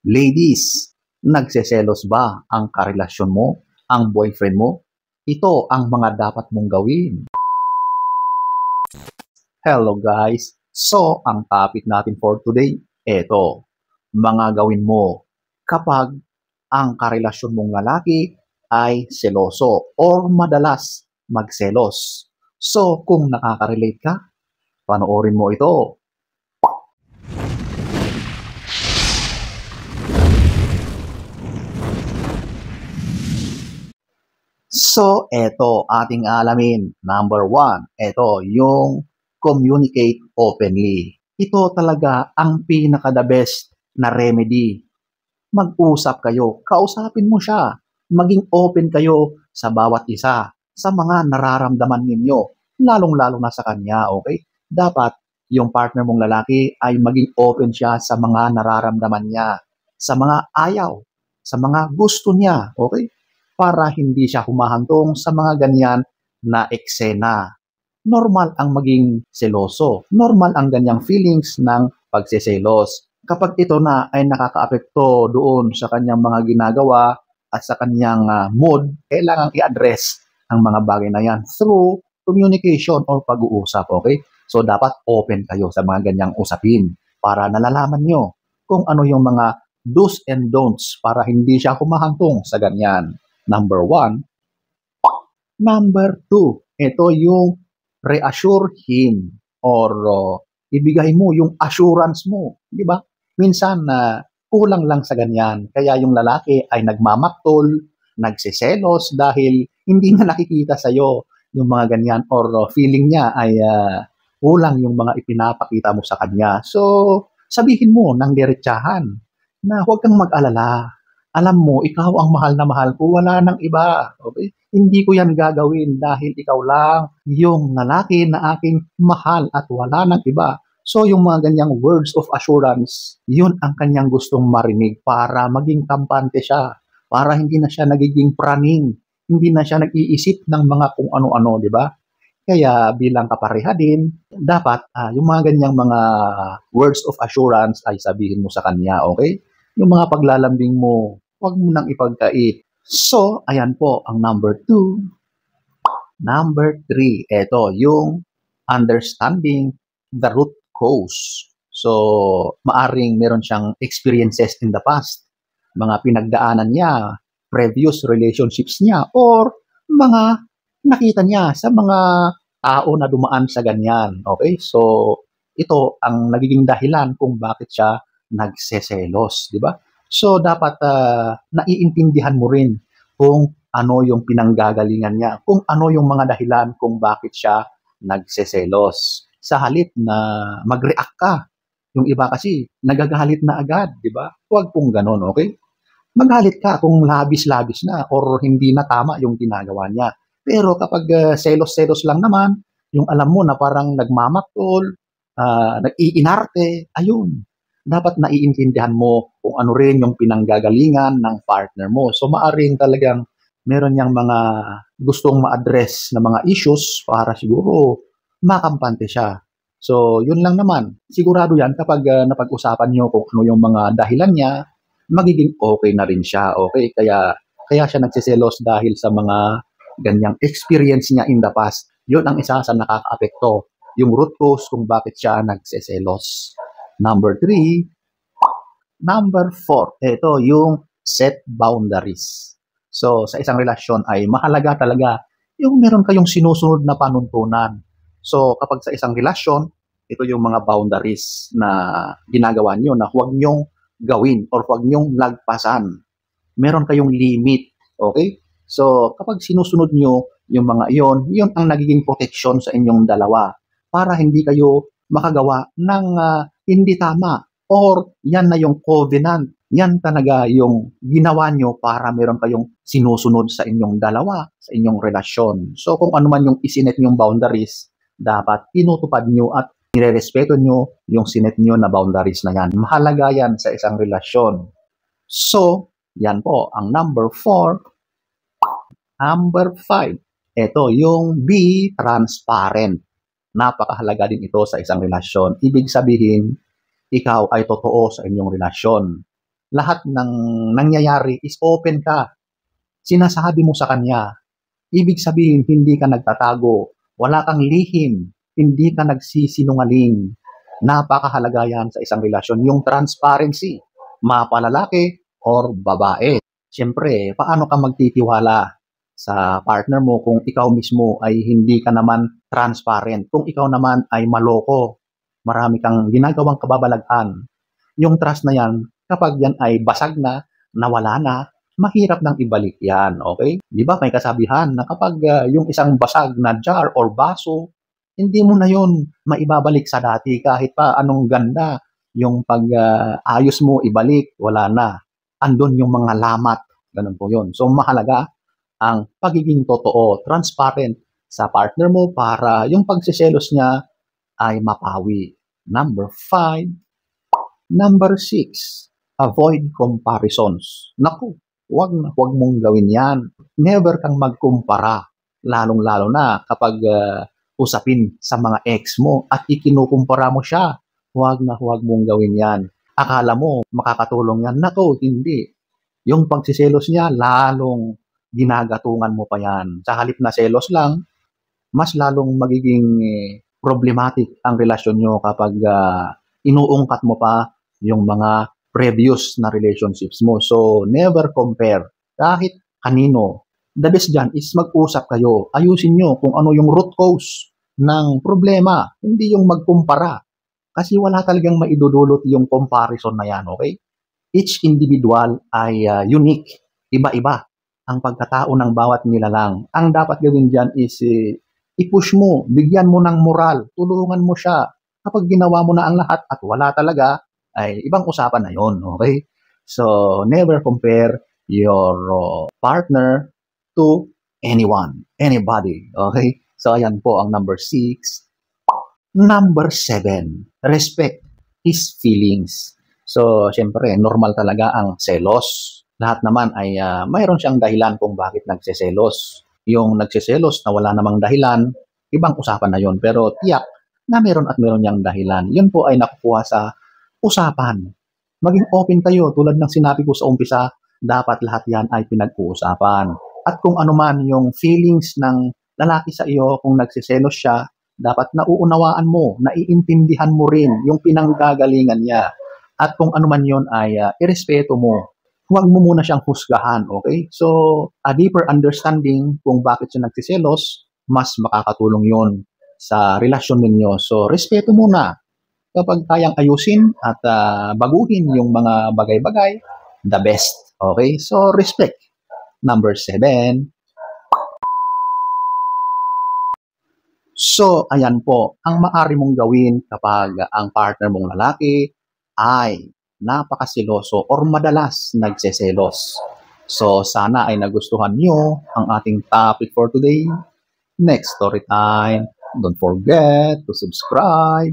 Ladies, nagseselos ba ang karelasyon mo, ang boyfriend mo? Ito ang mga dapat mong gawin. Hello guys! So, ang topic natin for today, ito. Mga gawin mo kapag ang karelasyon mong lalaki ay seloso or madalas magselos. So, kung nakaka-relate ka, panoorin mo ito. So, eto ating alamin. Number 1, eto yung communicate openly. Ito talaga ang pinaka-the best na remedy. Mag-usap kayo, kausapin mo siya. Maging open kayo sa bawat isa, sa mga nararamdaman ninyo, lalong-lalo na sa kanya, okay? Dapat yung partner mong lalaki ay maging open siya sa mga nararamdaman niya, sa mga ayaw, sa mga gusto niya, okay? Para hindi siya humahantong sa mga ganyan na eksena. Normal ang maging seloso. Normal ang ganyang feelings ng pagseselos. Kapag ito na ay nakakaapekto doon sa kanyang mga ginagawa at sa kanyang mood, kailangang i-address ang mga bagay na yan through communication or pag-uusap, okay? So, dapat open kayo sa mga ganyang usapin para nalalaman nyo kung ano yung mga do's and don'ts para hindi siya humahantong sa ganyan. Number 1. Number 2, ito yung reassure him or ibigay mo yung assurance mo, di ba? Minsan kulang lang sa ganyan. Kaya yung lalaki ay nagmamaktol, nagsiselos dahil hindi na nakikita sa iyo yung mga ganyan or feeling niya ay kulang yung mga ipinapakita mo sa kanya. So, sabihin mo ng diretsahan na huwag kang mag-alala. Alam mo, ikaw ang mahal na mahal ko, wala nang iba. Okay? Hindi ko yan gagawin dahil ikaw lang yung lalaki na aking mahal at wala nang iba. So yung mga ganyang words of assurance, yun ang kanyang gustong marinig para maging kampante siya. Para hindi na siya nagiging praning, hindi na siya nag-iisip ng mga kung ano-ano, di ba? Kaya bilang kapareha din, dapat yung mga ganyang mga words of assurance ay sabihin mo sa kanya, okay? Yung mga paglalambing mo, huwag mo nang ipagkait. So, ayan po ang number 2. Number 3, ito yung understanding the root cause. So, maaring meron siyang experiences in the past, mga pinagdaanan niya, previous relationships niya, or mga nakita niya sa mga tao na dumaan sa ganyan. Okay? So, ito ang nagiging dahilan kung bakit siya nagseselos, di ba? So, dapat naiintindihan mo rin kung ano yung pinanggagalingan niya, kung ano yung mga dahilan kung bakit siya nagseselos. Sa halip na mag-react ka, yung iba kasi nagagalit na agad, di ba? Huwag pong ganon, okay? Magalit ka kung labis-labis na or hindi na tama yung ginagawa niya. Pero kapag selos-selos lang naman, yung alam mo na parang nagmamaktol, nag-iinarte, ayun, dapat naiintindihan mo kung ano rin yung pinanggagalingan ng partner mo. So maaring talagang meron niyang mga gustong ma-address na mga issues para siguro makampante siya. So yun lang naman. Sigurado yan kapag napag-usapan niyo kung ano yung mga dahilan niya, magiging okay na rin siya. Okay? Kaya siya nagsiselos dahil sa mga ganyang experience niya in the past. Yun ang isa sa nakaka-apekto. Yung root cause kung bakit siya nagsiselos. Number 3. Number 4, ito yung set boundaries. So, sa isang relasyon ay mahalaga talaga yung meron kayong sinusunod na panuntunan. So, kapag sa isang relasyon, ito yung mga boundaries na ginagawa nyo na huwag nyong gawin or huwag nyong lagpasan. Meron kayong limit. Okay? So, kapag sinusunod nyo yung mga iyon, yun ang nagiging protection sa inyong dalawa para hindi kayo makagawa ng hindi tama or yan na yung covenant. Yan talaga yung ginawa nyo para meron kayong sinusunod sa inyong dalawa, sa inyong relasyon. So kung ano man yung isinet nyong boundaries, dapat tinutupad nyo at nirerespeto nyo yung sinet nyo na boundaries na yan. Mahalaga yan sa isang relasyon. So, yan po ang number 4. Number 5, ito yung be transparent. Napakahalaga din ito sa isang relasyon. Ibig sabihin, ikaw ay totoo sa inyong relasyon. lahat ng nangyayari is open ka. Sinasabi mo sa kanya. Ibig sabihin, hindi ka nagtatago, wala kang lihim, hindi ka nagsisinungaling. Napakahalaga yan sa isang relasyon, yung transparency, mapalalaki or babae. Siyempre, paano ka magtitiwala sa partner mo kung ikaw mismo ay hindi ka naman transparent, kung ikaw naman ay maloko, marami kang ginagawang kababalaghan. Yung trust na yan, kapag yan ay basag na, nawala na, mahirap nang ibalik yan, okay? Di ba may kasabihan na kapag yung isang basag na jar or baso, hindi mo na yon maibabalik sa dati kahit pa anong ganda yung pag-ayos mo ibalik, wala na. Andun yung mga lamat, ganun po yun. So mahalaga ang pagiging totoo, transparent sa partner mo para yung pagsiselos niya ay mapawi. Number 5. Number 6, avoid comparisons. Naku, huwag mong gawin yan. Never kang magkumpara, lalong-lalo na kapag usapin sa mga ex mo at ikinukumpara mo siya. Huwag mong gawin yan. Akala mo makakatulong yan. Naku, hindi. Yung pagsiselos niya, lalong ginagatungan mo pa yan. Sa halip na selos lang, mas lalong magiging problematic ang relasyon nyo kapag inuungkat mo pa yung mga previous na relationships mo. So, never compare. Kahit kanino. The best dyan is mag-usap kayo. Ayusin nyo kung ano yung root cause ng problema. Hindi yung magkumpara. Kasi wala talagang maidudulot yung comparison na yan, okay? Each individual ay unique. Iba-iba ang pagkatao ng bawat nilalang. Ang dapat gawin dyan is i-push mo, bigyan mo ng moral, tulungan mo siya. Kapag ginawa mo na ang lahat at wala talaga, ay ibang usapan na yon, okay? So, never compare your partner to anyone, anybody, okay? So, ayan po ang number 6. Number 7, respect his feelings. So, syempre, normal talaga ang selos. Lahat naman ay mayroon siyang dahilan kung bakit nagseselos. Yung nagseselos na wala namang dahilan, ibang usapan na yon. Pero tiyak na meron niyang dahilan. Yun po ay nakukuha sa usapan. Maging open tayo. Tulad ng sinabi ko sa umpisa, dapat lahat yan ay pinag-uusapan. At kung ano man yung feelings ng lalaki sa iyo, kung nagsiselos siya, dapat nauunawaan mo, naiintindihan mo rin yung pinanggagalingan niya. At kung ano man yun ay irespeto mo. Huwag mo muna siyang husgahan, okay? So, a deeper understanding kung bakit siya nagsiselos, mas makakatulong yun sa relasyon ninyo. So, respeto muna. Kapag kayang ayusin at baguhin yung mga bagay-bagay, the best. Okay? So, respect. Number 7. So, ayan po, ang maaari mong gawin kapag ang partner mong lalaki ay napakasiloso or madalas nagseselos. So, sana ay nagustuhan nyo ang ating topic for today. Next story time. Don't forget to subscribe.